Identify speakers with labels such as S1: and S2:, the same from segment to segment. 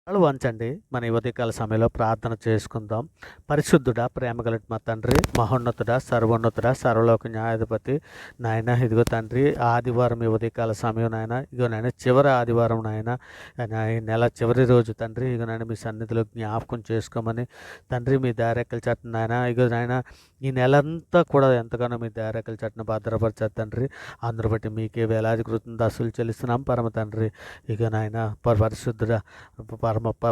S1: తలలు వంచండి. మన ఈ ఉదయకాల సమయంలో ప్రార్థన చేసుకుందాం. పరిశుద్ధుడా, ప్రేమగలటి మా తండ్రి, మహోన్నతుడా, సర్వోన్నతుడా, సర్వలోక న్యాయాధిపతి నాయన, ఇదిగో తండ్రి, ఆదివారం ఈ ఉదయకాల సమయం నాయన, ఇగో నాయన చివరి ఆదివారం నాయన, ఈ నెల చివరి రోజు తండ్రి, ఇగో నాయన మీ సన్నిధిలో జ్ఞాపకం చేసుకోమని తండ్రి, మీ దారెక్కల చాటున నాయన, ఇగో నాయన ఈ నెలంతా కూడా ఎంతగానో మీ దారెక్కల చాటున భద్రపరచారు తండ్రి. అందరూ బట్టి మీకే వేలాది కృతజ్ఞతాస్తులు చెల్లిస్తున్నాం పరమ తండ్రి. ఇక నాయన పరిశుద్ధుడ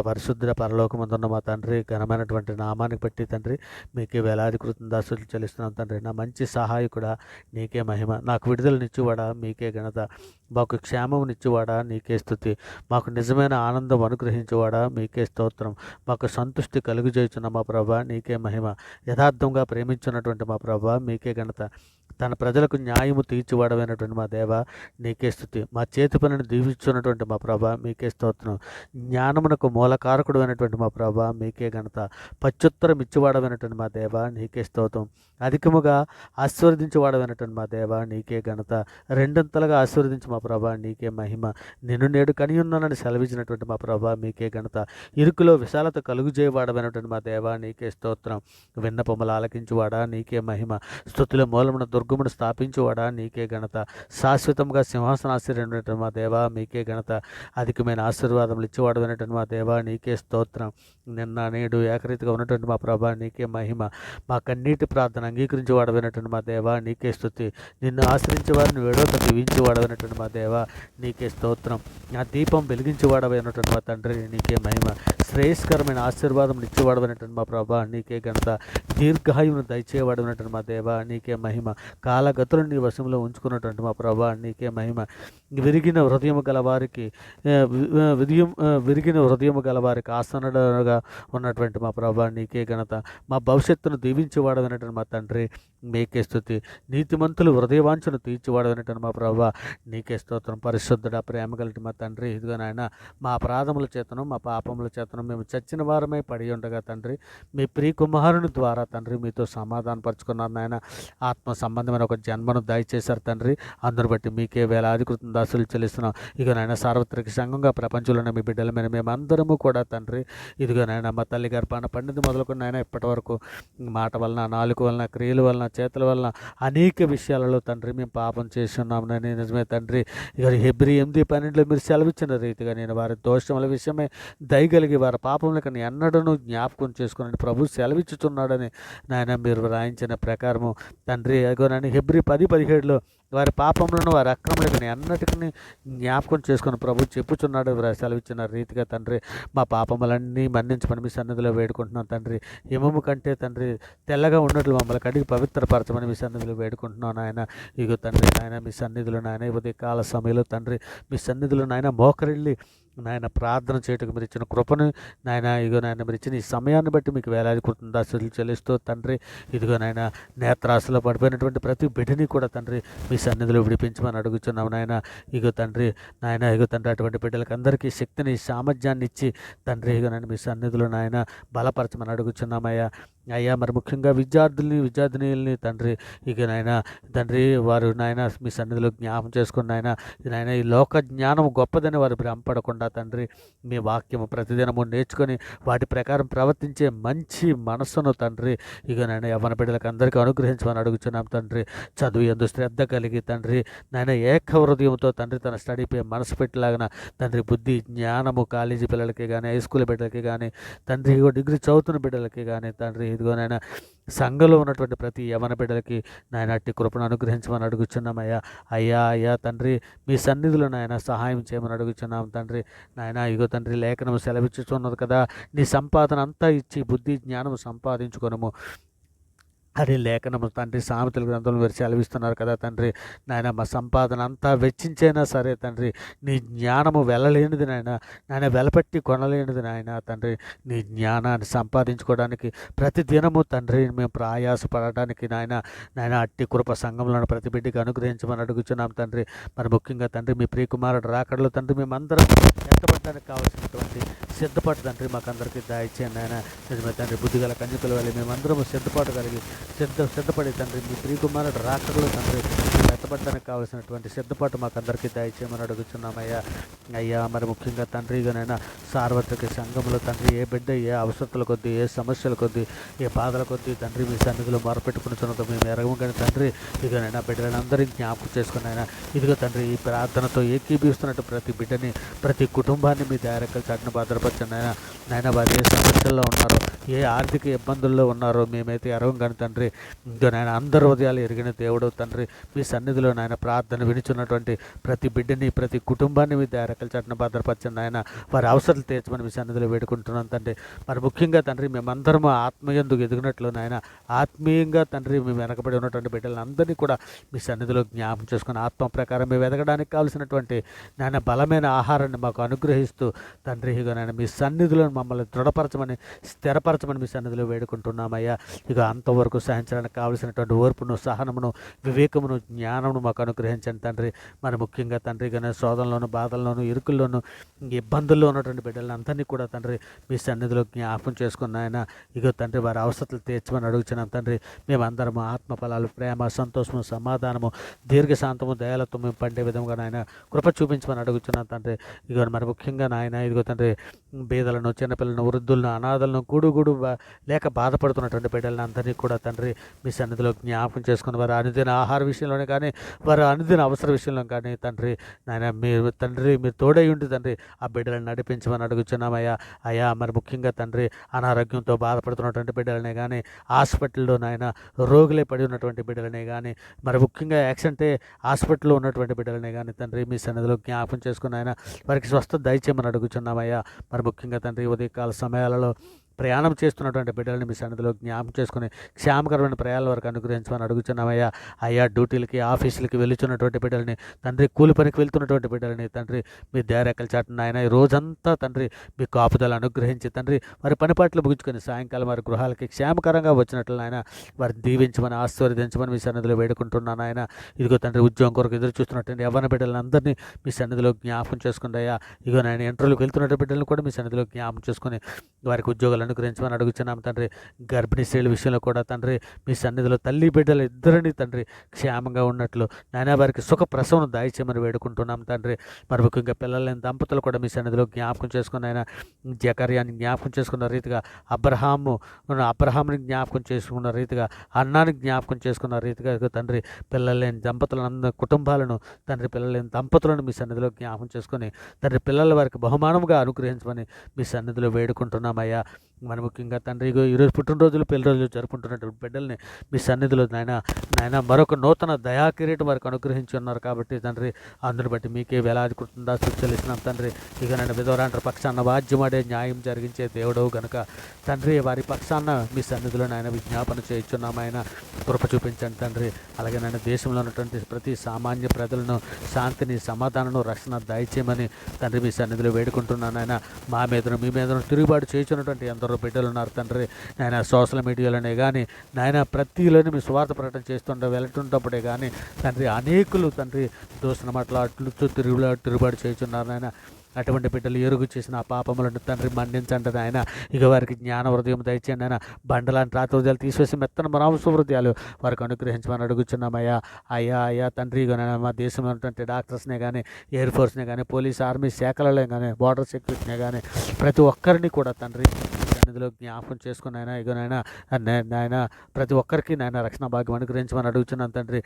S1: పరిశుద్ధ పరలోకమందున్న మా తండ్రి, ఘనమైనటువంటి నామానికి బట్టి తండ్రి మీకే వేలాది కృతజ్ఞతాస్తులు చెల్లిస్తున్నాం తండ్రి. నా మంచి సహాయకుడా నీకే మహిమ, నాకు విడుదలనిచ్చేవాడా మీకే ఘనత, మాకు క్షేమమునిచ్చేవాడా నీకే స్తుతి, మాకు నిజమైన ఆనందం అనుగ్రహించేవాడా మీకే స్తోత్రం, మాకు సంతృష్టి కలుగజేయుచున్న మా ప్రభా నీకే మహిమ, యథార్థంగా ప్రేమించున్నటువంటి మా ప్రభా మీకే ఘనత, తన ప్రజలకు న్యాయము తీర్చివాడమైనటువంటి మా దేవ నీకే స్తుతి, మా చేతి పనిని దీవించున్నటువంటి మా ప్రభా మీకే స్తోత్రం, జ్ఞానమునకు మూలకారకుడు అయినటువంటి మా ప్రభా మీకే ఘనత, పత్యుత్తరం ఇచ్చివాడమైనటువంటి మా దేవ నీకే స్తోత్రం, అధికముగా ఆశీర్వదించేవాడమైనటువంటి మా దేవ నీకే ఘనత, రెండంతలుగా ఆశీర్వదించి మా ప్రభా నీకే మహిమ, నిన్ను నేడు కనియున్నానని సెలవిచ్చినటువంటి మా ప్రభా మీకే ఘనత, ఇరుకులో విశాలత కలుగుజేయవాడమైనటువంటి మా దేవ నీకే స్తోత్రం, విన్నపములు ఆలకించువాడా నీకే మహిమ, స్తుతుల మూలమున దుర్గమును స్థాపించువాడా నీకే ఘనత, శాశ్వతంగా సింహాసనాశ్రయుడైనటువంటి మా దేవ మీకే ఘనత, అధికమైన ఆశీర్వాదములు ఇచ్చేవాడమైనటువంటి మా దేవ నీకే స్తోత్రం, నిన్న నేడు ఏకరీతిగా ఉన్నటువంటి మా ప్రభా నీకే మహిమ, మా కన్నీటి ప్రార్థన అంగీకరించేవాడమైనటువంటి మా దేవ నీకే స్తుతి, నిన్ను ఆశ్రయించే వారిని వేడోత దీవించేవాడమైనటువంటి మా దేవ నీకే స్తోత్రం, నా దీపం వెలిగించేవాడమైనటువంటి మా తండ్రి నీకే మహిమ, శ్రేయస్కరమైన ఆశీర్వాదం ఇచ్చేవాడమైనటువంటి మా ప్రభా నీకే ఘనత, దీర్ఘాయువును దయచేవాడమైనటువంటి మా దేవ నీకే మహిమ, కాలగతులను నీ వశంలో ఉంచుకున్నటువంటి మా ప్రభా నీకే మహిమ, విరిగిన హృదయము గల వారికి విరిగిన హృదయము గల వారికి ఆసనగా ఉన్నటువంటి మా ప్రభా నీకే ఘనత, మా భవిష్యత్తును దీవించేవాడమైనటువంటి మా తండ్రి మీకే స్తుతి, నీతిమంతులు హృదయవాంఛను తీర్చివాడమైనటువంటి మా ప్రభా నీకే స్తోత్రం, పరిశుద్ధుడ ప్రేమగలటి మా తండ్రి, ఇదిగో నాయన మా అపరాధముల చేతను మా పాపముల చేతను మేము చచ్చిన వారమై పడి ఉండగా తండ్రి, మీ ప్రియ కుమారుని ద్వారా తండ్రి మీతో సమాధానపరుచుకున్నారు నాయన, ఆత్మ సంబంధమైన ఒక జన్మను దయచేశారు తండ్రి, అందరు బట్టి మీకే వేలాది కృతజ్ఞతాస్తులు చెల్లిస్తున్నాం. ఇక నాయన సార్వత్రిక సంఘంగా ప్రపంచంలోనే మీ బిడ్డల మీద మేమందరము కూడా తండ్రి, ఇదిగో నాయన మా తల్లి గర్భాన పండింది మొదలుకొని నాయన ఇప్పటి వరకు మాట వలన, నాలుక వలన, క్రియల వలన, చేతుల వలన అనేక విషయాలలో తండ్రి మేము పాపం చేస్తున్నామని నిజమే తండ్రి. ఇక హెబ్రీ 8:12 మీరు సెలవిచ్చిన రీతిగా నేను వారి దోషముల విషయమే దయగలిగి వారి పాపములకు ఎన్నడను జ్ఞాపకం చేసుకుని ప్రభు సెలవిచ్చుచున్నాడని నాయన మీరు రాయించిన ప్రకారము తండ్రి, అగో నాయన హెబ్రీ 10:17 వారి పాపములను వారి అక్రములను అన్నిటికీ జ్ఞాపకం చేసుకుని ప్రభు చెప్పుచున్నాడు సెలవిచ్చిన రీతిగా తండ్రి, మా పాపములన్నీ మన్నించమని మీ సన్నిధిలో వేడుకుంటున్నాం తండ్రి, హిమము కంటే తండ్రి తెల్లగా ఉన్నట్లు మమ్మల్ని కడిగి పవిత్రపరచమని మీ సన్నిధిలో వేడుకుంటున్నాం నాయన. ఇగో తండ్రి నాయన మీ సన్నిధిలో నాయన ఉదయ కాల సమయంలో తండ్రి మీ సన్నిధిలో నాయన మోకరిల్లి నాయన ప్రార్థన చేయటకు మీరు ఇచ్చిన కృపను నాయన, ఇగో నాయన మీరు ఇచ్చిన ఈ సమయాన్ని బట్టి మీకు వేలాది కృతజ్ఞతాస్తులు చెల్లిస్తూ తండ్రి, ఇదిగో నాయన నేత్రాశలో పడిపోయినటువంటి ప్రతి బిడ్డని కూడా తండ్రి మీ సన్నిధిలో విడిపించమని అడుగుతున్నాం నాయన. ఇగో తండ్రి నాయన, ఇగో తండ్రి అటువంటి బిడ్డలకు అందరికీ శక్తిని, సామర్థ్యాన్ని ఇచ్చి తండ్రి ఇగో నాయన మీ సన్నిధిలో నాయన బలపరచమని అడుగుతున్నామయ్యా. అయ్యా మరి ముఖ్యంగా విద్యార్థినిల్ని తండ్రి, ఇక నాయన తండ్రి వారు నాయన మీ సన్నిధిలో జ్ఞాపం చేసుకుని నాయన ఈ లోక జ్ఞానం గొప్పదని వారు భ్రమపడకుండా తండ్రి మీ వాక్యము ప్రతిదినము నేర్చుకొని వాటి ప్రకారం ప్రవర్తించే మంచి మనస్సును తండ్రి ఇక నాయన యవ్వన బిడ్డలకు అందరికీ అనుగ్రహించమని అడుగుతున్నాం తండ్రి. చదువు ఎందు శ్రద్ధ కలిగి తండ్రి నాయన ఏక హృదయంతో తండ్రి తన స్టడీపై మనసు పెట్టేలాగిన తండ్రి బుద్ధి జ్ఞానము కాలేజీ పిల్లలకి కానీ, హై స్కూల్ బిడ్డలకి కానీ తండ్రి, డిగ్రీ చదువుతున్న బిడ్డలకి కానీ తండ్రి, ఇదిగో నాయన సంఘంలో ఉన్నటువంటి ప్రతి యవన బిడ్డలకి నాయన అట్టి కృపను అనుగ్రహించమని అడుగుచున్నామయ్యా. అయ్యా తండ్రి మీ సన్నిధిలో నాయన సహాయం చేయమని అడుగుచున్నాం తండ్రి. నాయన ఇగో తండ్రి లేఖనము సెలవిచ్చుచున్నది కదా, నీ సంపాదన అంతా ఇచ్చి బుద్ధి జ్ఞానము సంపాదించుకొనము అని లేఖనము తండ్రి సామెతల గ్రంథంలో మీరు సెలవిస్తున్నారు కదా తండ్రి. నాయన మా సంపాదన అంతా వెచ్చించైనా సరే తండ్రి నీ జ్ఞానము వెళ్ళలేనిది నాయన వెలపెట్టి కొనలేనిది నాయన తండ్రి. నీ జ్ఞానాన్ని సంపాదించుకోవడానికి ప్రతి దినము తండ్రి మేము ప్రయాసపడటానికి నాయన అట్టి కృప సంఘంలో ప్రతి బిడ్డకి అనుగ్రహించమని అడుగుచున్నాం తండ్రి. మరి ముఖ్యంగా తండ్రి మీ ప్రియకుమారుడు రాకడలో తండ్రి మేమందరం ఎత్తబడడానికి కావాల్సినటువంటి సిద్ధపాటు తండ్రి మాకందరికీ దయచేయండి నాయన. నిజమే తండ్రి బుద్ధిగల కన్యకుల వల్ల మేమందరము సిద్ధపాటు కలిగి సిద్ధపడి తండ్రి మీ ప్రియకుమారుడు రాకడలో తండ్రి ఎత్తబడడానికి కావాల్సినటువంటి సిద్ధపాటు మాకు అందరికీ దయచేయమని అడుగుతున్నామయ్యా. అయ్యా మరి ముఖ్యంగా తండ్రి ఇకనైనా సార్వత్రిక సంఘంలో తండ్రి ఏ బిడ్డ ఏ అవసరతల కొద్దీ ఏ సమస్యల కొద్దీ ఏ బాధల కొద్దీ తండ్రి మీ సన్నిధిలో మొరపెట్టుకున్నదో మేము ఎరగము కానీ తండ్రి ఇకనైనా బిడ్డలందరినీ జ్ఞాపకం చేసుకుని అయినా ఇదిగో తండ్రి ఈ ప్రార్థనతో ఏకీభవిస్తున్నట్టు ప్రతి బిడ్డని ప్రతి కుటుంబాన్ని మీ దయారెక్కల చాటున భద్రపరచండి నాయన వారు ఏ సమస్యల్లో ఉన్నారో ఏ ఆర్థిక ఇబ్బందుల్లో ఉన్నారో మేమైతే ఎరగం కానీ తండ్రి ఇదిగో నాయన అందరి హృదయాలు ఎరిగిన దేవుడు తండ్రి మీ సన్నిధిలో నాయన ప్రార్థన వినిచున్నటువంటి ప్రతి బిడ్డని ప్రతి కుటుంబాన్ని మీ దయారెక్కల చాటున భద్రపరచండి నాయన వారి అవసరాలు తీర్చమని మీ సన్నిధిలో వేడుకుంటున్నాం తండ్రి. మరి ముఖ్యంగా తండ్రి మేమందరము ఆత్మయందుకు ఎదిగినట్లు నాయన ఆత్మీయంగా తండ్రి మేము వెనకబడి ఉన్నటువంటి బిడ్డలందరినీ కూడా మీ సన్నిధిలో జ్ఞాపకం చేసుకుని ఆత్మ ప్రకారం మేము ఎదగడానికి కావాల్సినటువంటి నాయన బలమైన ఆహారాన్ని మాకు అనుగ్రహిస్తూ తండ్రి ఇక నాయన మీ సన్నిధిలో మమ్మల్ని దృఢపరచమని స్థిరపరచమని మీ సన్నిధిలో వేడుకుంటున్నామయ్యా. ఇక అంతవరకు సహించడానికి కావలసినటువంటి ఓర్పును సహనమును వివేకమును జ్ఞానమును మాకు అనుగ్రహించండి తండ్రి. మరి ముఖ్యంగా తండ్రి కానీ శోధనలోను బాధల్లోను ఇరుకుల్లోను ఇబ్బందుల్లో ఉన్నటువంటి బిడ్డలందరినీ కూడా తండ్రి మీ సన్నిధిలో జ్ఞాపకం చేసుకున్న ఆయన ఇగో తండ్రి వారి అవసరాలు తీర్చమని అడుగుతున్నాం తండ్రి. మేమందరము ఆత్మఫలాలు ప్రేమ సంతోషము సమాధానము దీర్ఘశాంతము దయాలతో మేము పండే విధంగా నాయన కృప చూపించమని అడుగుతున్నాం తండ్రి. ఇగో మరి ముఖ్యంగా నాయన ఇదిగో తండ్రి బీదలను చిన్నపిల్లలను వృద్ధులను అనాథలను గూడు లేక బాధపడుతున్నటువంటి బిడ్డలను అందరినీ కూడా తండ్రి మీ సన్నిధిలో జ్ఞాపకం చేసుకుని వారి అనుదిన ఆహార విషయంలోనే కానీ వారి అనుదిన అవసర విషయంలో కానీ తండ్రి నాయన మీరు తోడై ఉండి తండ్రి ఆ బిడ్డలను నడిపించమని అడుగుతున్నామయ్యా. అయ్యా మరి ముఖ్యంగా తండ్రి అనారోగ్యంతో బాధపడుతున్నటువంటి బిడ్డలనే కానీ హాస్పిటల్లో నాయన రోగులే పడి ఉన్నటువంటి బిడ్డలనే కానీ మరి ముఖ్యంగా యాక్సిడెంటే హాస్పిటల్లో ఉన్నటువంటి బిడ్డలనే కానీ తండ్రి మీ సన్నిధిలో జ్ఞాపకం చేసుకుని ఆయన వారికి స్వస్థత దయచేయమని అడుగుతున్నామయ్యా. మరి ముఖ్యంగా తండ్రి ఉదయకాల సమయాలలో ప్రయాణం చేస్తున్నటువంటి బిడ్డలని మీ సన్నిధిలో జ్ఞాపకం చేసుకుని క్షేమకరమైన ప్రయాణాల వరకు అనుగ్రహించమని అడుగుతున్నామయ్యా. అయ్యా డ్యూటీలకి ఆఫీసులకి వెళ్తున్నటువంటి బిడ్డలని తండ్రి కూలి పనికి వెళ్తున్నటువంటి బిడ్డలని తండ్రి మీ దయారెక్కల చాటున ఆయన ఈ రోజంతా తండ్రి మీ కాపుదలు అనుగ్రహించి తండ్రి వారి పనిపాట్లు ముగించుకొని సాయంకాలం వారి గృహాలకి క్షేమకరంగా వచ్చినట్లు ఆయన వారిని దీవించమని ఆశీర్వదించమని మీ సన్నిధిలో వేడుకుంటున్నాను ఆయన. ఇదిగో తండ్రి ఉద్యోగం కొరకు ఎదురు చూస్తున్నటువంటి యవ్వన బిడ్డలందరినీ మీ సన్నిధిలో జ్ఞాపకం చేసుకుంటాయా. ఇగో నేను ఇంటర్వ్యూకి వెళ్తున్నటువంటి బిడ్డలను కూడా మీ సన్నిధిలో జ్ఞాపకం చేసుకుని వారికి ఉద్యోగాలు అనుగ్రహించమని అడుగుతున్నాం తండ్రి. గర్భిణీ స్త్రీల విషయంలో కూడా తండ్రి మీ సన్నిధిలో తల్లి బిడ్డలు ఇద్దరిని తండ్రి క్షేమంగా ఉన్నట్లు నాయన వారికి సుఖ ప్రసవం దాయిచేయమని వేడుకుంటున్నాం తండ్రి. మరి ముఖ్యంగా పిల్లలు లేని దంపతులు కూడా మీ సన్నిధిలో జ్ఞాపకం చేసుకుని ఆయన జకర్యాన్ని జ్ఞాపకం చేసుకున్న రీతిగా అబ్రహాముని జ్ఞాపకం చేసుకున్న రీతిగా అన్నాన్ని జ్ఞాపకం చేసుకున్న రీతిగా తండ్రి పిల్లలు లేని దంపతులను కుటుంబాలను తండ్రి పిల్లలు లేని దంపతులను మీ సన్నిధిలో జ్ఞాపకం చేసుకుని తండ్రి పిల్లల వారికి బహుమానముగా అనుగ్రహించమని మీ సన్నిధిలో వేడుకుంటున్నామయ్యా. మరి ముఖ్యంగా తండ్రి ఈరోజు పుట్టినరోజులు పెళ్లి రోజులు జరుపుకుంటున్నటువంటి బిడ్డల్ని మీ సన్నిధిలో నాయన మరొక నూతన దయాకిరీటం వారికి అనుగ్రహించి ఉన్నారు కాబట్టి తండ్రి అందుని బట్టి మీకే వేలాది కృతజ్ఞత చెల్లిస్తున్నాం తండ్రి. ఇక నేను విధవరాండ్ర పక్షాన వాద్యమాడే న్యాయం జరిగించే దేవుడవు గనుక తండ్రి వారి పక్షాన మీ సన్నిధిలో నాయన విజ్ఞాపన చేయించున్నాం ఆయన కృప చూపించండి తండ్రి. అలాగే నాయన దేశంలో ఉన్నటువంటి ప్రతి సామాన్య ప్రజలను శాంతిని సమాధానం రక్షణ దయచేయమని తండ్రి మీ సన్నిధిలో వేడుకుంటున్నాను ఆయన. మా మీదను మీ మీదను తిరుగుబాటు చేయించున్నటువంటి ఎందరో బిడ్డలు ఉన్నారు తండ్రి నాయన సోషల్ మీడియాలోనే కానీ నాయన ప్రతిలోని మీ స్వార్థ ప్రకటన వెళ్తుంటప్పుడే కానీ తండ్రి అనేకులు తండ్రి దోషణ మాట్లాడుతూ తిరుగుబాటు చేయించున్నారు నాయన. అటువంటి బిడ్డలు ఎరుగు చేసిన ఆ పాపములను తండ్రి మన్నించండి నాయన. ఇక వారికి జ్ఞాన హృదయం దయచేయండి ఆయన. బండలాంటి రాత్రి హృదయాలు తీసివేసి మెత్తన మాంస హృదయాలు వారికి అనుగ్రహించమని అడుగుతున్నామయ్యా. అయ్యా తండ్రి ఇక మా దేశంలో ఉన్నటువంటి డాక్టర్స్నే కానీ ఎయిర్ ఫోర్స్నే కానీ పోలీస్ ఆర్మీ శాఖలలో కానీ బార్డర్ సెక్యూరిటీనే కానీ ప్రతి ఒక్కరిని కూడా తండ్రి సన్నిధిలో జ్ఞాపకం చేసుకుని ఆయన ఇక నాయన ప్రతి ఒక్కరికి నాయన రక్షణ భాగ్యం అనుగ్రహించమని అడుగుతున్నాను తండ్రి.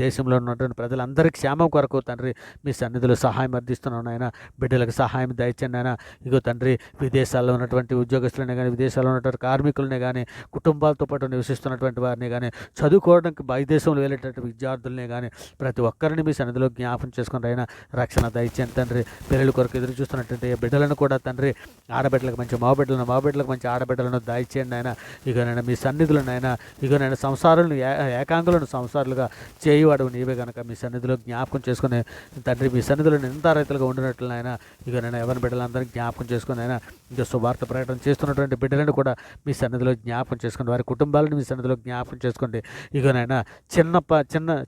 S1: దేశంలో ఉన్నటువంటి ప్రజలందరికీ క్షేమం కొరకు తండ్రి మీ సన్నిధిలో సహాయం అందిస్తున్నాను ఆయన. బిడ్డలకు సహాయం దయచండి ఆయన. ఇగో తండ్రి విదేశాల్లో ఉన్నటువంటి ఉద్యోగస్తులనే కానీ విదేశాల్లో ఉన్నటువంటి కార్మికులనే కానీ కుటుంబాలతో పాటు నివసిస్తున్నటువంటి వారిని కానీ చదువుకోవడానికి బయదేశంలో వెళ్ళేటటువంటి విద్యార్థులనే కానీ ప్రతి ఒక్కరిని మీ సన్నిధిలో జ్ఞాపకం చేసుకుని ఆయన రక్షణ దయచండి తండ్రి. పిల్లల కొరకు ఎదురు చూస్తున్నటువంటి బిడ్డలను కూడా తండ్రి ఆడబిడ్డలకు మంచి మాబిడ్డలకు మంచి ఆడబిడ్డలను దయచేయండి ఆయన. ఇక నేను మీ సన్నిధిలో నాయన ఇక నేను సంసారాలను ఏకాంగులను సంసారాలుగా చేయువాడు నీవే కనుక మీ సన్నిధిలో జ్ఞాపకం చేసుకుని తండ్రి మీ సన్నిధిలో నిందారైతులుగా ఉండినట్లు ఆయన. ఇక నేను ఎవరి బిడ్డలందరినీ జ్ఞాపకం చేసుకుని ఆయన ఇంకా శుభార్త ప్రకటన చేస్తున్నటువంటి బిడ్డలను కూడా మీ సన్నిధిలో జ్ఞాపకం చేసుకోండి. వారి కుటుంబాలను మీ సన్నిధిలో జ్ఞాపకం చేసుకోండి. ఇక నాయన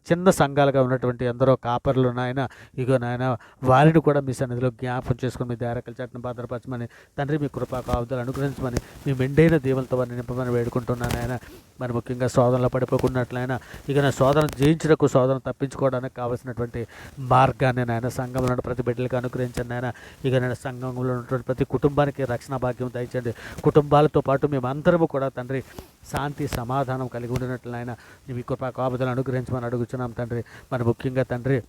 S1: చిన్న సంఘాలుగా ఉన్నటువంటి ఎందరో కాపర్లు నాయన ఇక నాయన వారిని కూడా మీ సన్నిధిలో జ్ఞాపకం చేసుకుని మీ దయారెక్కల చాటున భద్రపరచమని తండ్రి మీ కృపా కాపుదలు అనుగ్రహించమని మీ మెండైన దీవెనతో వారిని నింపమని వేడుకుంటున్నాను ఆయన. మరి ముఖ్యంగా శోధనలో పడిపోకున్నట్లయినా ఇక నా శోధన జయించడానికి, శోధన తప్పించుకోవడానికి కావాల్సినటువంటి మార్గాన్ని నాయన సంఘంలో ఉన్న ప్రతి బిడ్డలకు అనుగ్రహించండి నాయన. ఇక నేను సంఘంలో ఉన్నటువంటి ప్రతి కుటుంబానికి రక్షణ భాగ్యం దయచండి. కుటుంబాలతో పాటు మేమందరము కూడా తండ్రి శాంతి సమాధానం కలిగి ఉండినట్లు నాయన మీ కృపా కాపుదలను అనుగ్రహించమని అడుగుచున్నాం తండ్రి. మరి ముఖ్యంగా తండ్రి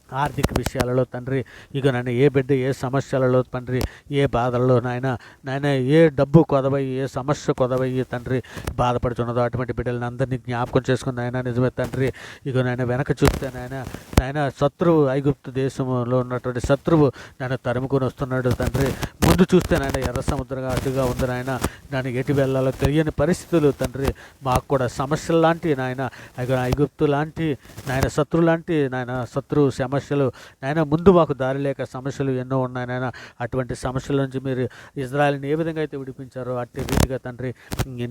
S1: ఆర్థిక విషయాలలో తండ్రి ఇక నన్ను ఏ బిడ్డ ఏ సమస్యలలో తండ్రి ఏ బాధల్లో నాయన ఏ డబ్బు కొదవయ్యి ఏ సమస్య కొదవయ్యి తండ్రి బాధపడుతున్నదో అటువంటి బిడ్డలను అందరినీ జ్ఞాపకం చేసుకుని ఆయన నిజమే తండ్రి. ఇక నాయన వెనక చూస్తే నాయన శత్రువు ఐగుప్తు దేశంలో ఉన్నటువంటి శత్రువు నన్ను తరుముకొని వస్తున్నాడు తండ్రి. ముందు చూస్తే నాయన ఎర్ర సముద్రంగా అడ్డుగా ఉంది నాయన. నన్ను ఎటు వెళ్ళాలో తెలియని పరిస్థితులు తండ్రి. మాకు కూడా సమస్యలు లాంటి నాయన ఐగుప్తు లాంటి నాయన శత్రువు లాంటి నాయన శత్రువు సమస్యలు నాయన ముందు మాకు దారి లేక సమస్యలు ఎన్నో ఉన్నాయి నాయన. అటువంటి సమస్యల నుంచి మీరు ఇజ్రాయెల్ని ఏ విధంగా అయితే విడిపించారో అట్టి రీతిగా తండ్రి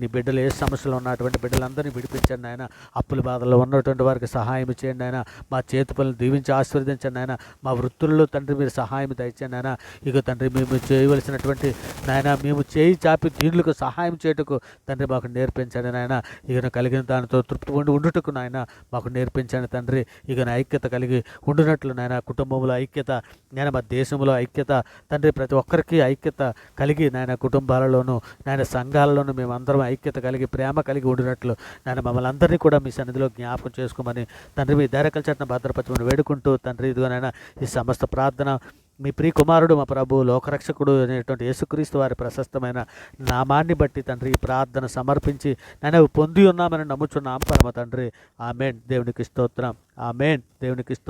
S1: నీ బిడ్డలు ఏ సమస్యలు ఉన్న అటువంటి బిడ్డలందరినీ విడిపించండి నాయన. అప్పుల బాధల్లో ఉన్నటువంటి వారికి సహాయం చేయండి నాయన. మా చేతి పనులు దీవించి ఆశీర్వదించండి నాయన. మా వృత్తుల్లో తండ్రి మీరు సహాయం దయచండి నాయన. ఇక తండ్రి మేము చేయవలసినటువంటి నాయన మేము చేయి చాపి దీనులకు సహాయం చేయటకు తండ్రి మాకు నేర్పించండి నాయన. ఇక కలిగిన దానితో తృప్తి ఉండుటకు నాయన మాకు నేర్పించండి తండ్రి. ఇక ఐక్యత కలిగి ఉండునట్లు నాయన, కుటుంబంలో ఐక్యత నాయన, మా దేశంలో ఐక్యత తండ్రి, ప్రతి ఒక్కరికి ఐక్యత కలిగి నాయన, కుటుంబాలలోనూ నాయన సంఘాలలోనూ మేమందరం ఐక్యత కలిగి ప్రేమ కలిగి ఉండినట్లు నాయన మమ్మల్ని అందరినీ కూడా మీ సన్నిధిలో జ్ఞాపకం చేసుకోమని తండ్రి మీ దైరకల చట్టం భద్రపరచమని వేడుకుంటూ తండ్రి ఇదిగోనైనా ఈ సమస్త ప్రార్థన మీ ప్రియ కుమారుడు మా ప్రభు లోకరక్షకుడు అనేటువంటి యేసుక్రీస్తు వారి ప్రశస్తమైన నామాన్ని బట్టి తండ్రి ఈ ప్రార్థన సమర్పించి నేను పొంది ఉన్నామని నమ్ముచున్నాం పరమ తండ్రి. ఆమేన్. దేవునికి స్తోత్రం. ఆమేన్. దేవునికి స్తోత్రం.